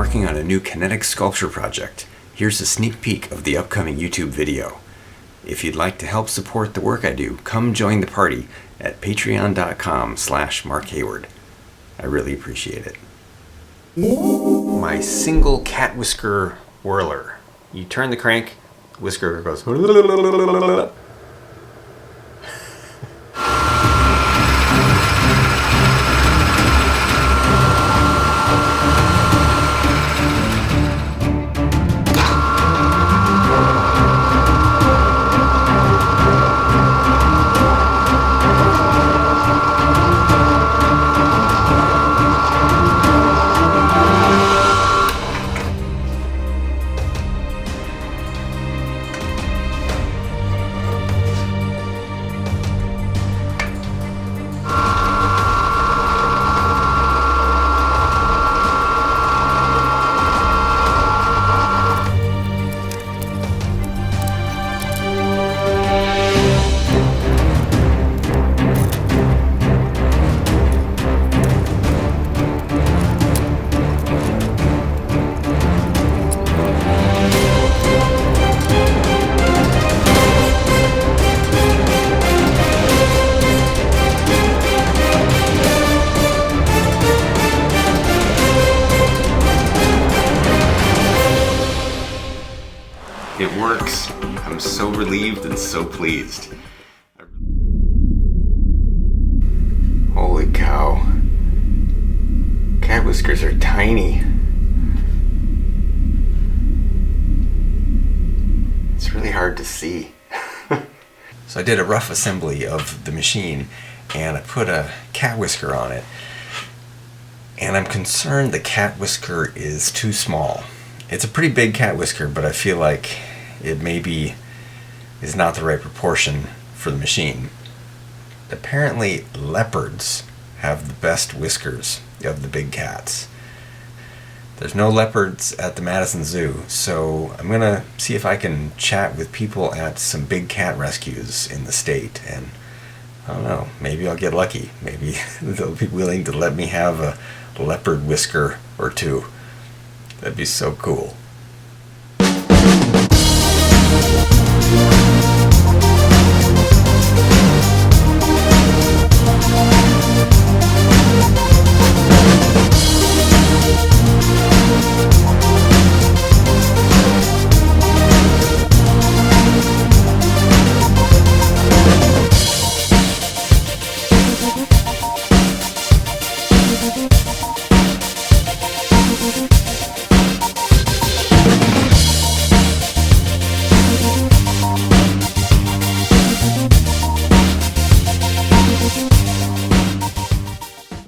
working on a new kinetic sculpture project. Here's a sneak peek of the upcoming YouTube video. If you'd like to help support the work I do, come join the party at patreon.com/Mark Hayward. I really appreciate it. My single cat whisker whirler. You turn the crank, the whisker goes. It works. I'm so relieved and so pleased. Holy cow. Cat whiskers are tiny. It's really hard to see. So I did a rough assembly of the machine and I put a cat whisker on it. And I'm concerned the cat whisker is too small. It's a pretty big cat whisker, but I feel like it maybe is not the right proportion for the machine. Apparently leopards have the best whiskers of the big cats. There's no leopards at the Madison Zoo, so I'm gonna see if I can chat with people at some big cat rescues in the state, and I don't know, maybe I'll get lucky. Maybe they'll be willing to let me have a leopard whisker or two. That'd be so cool.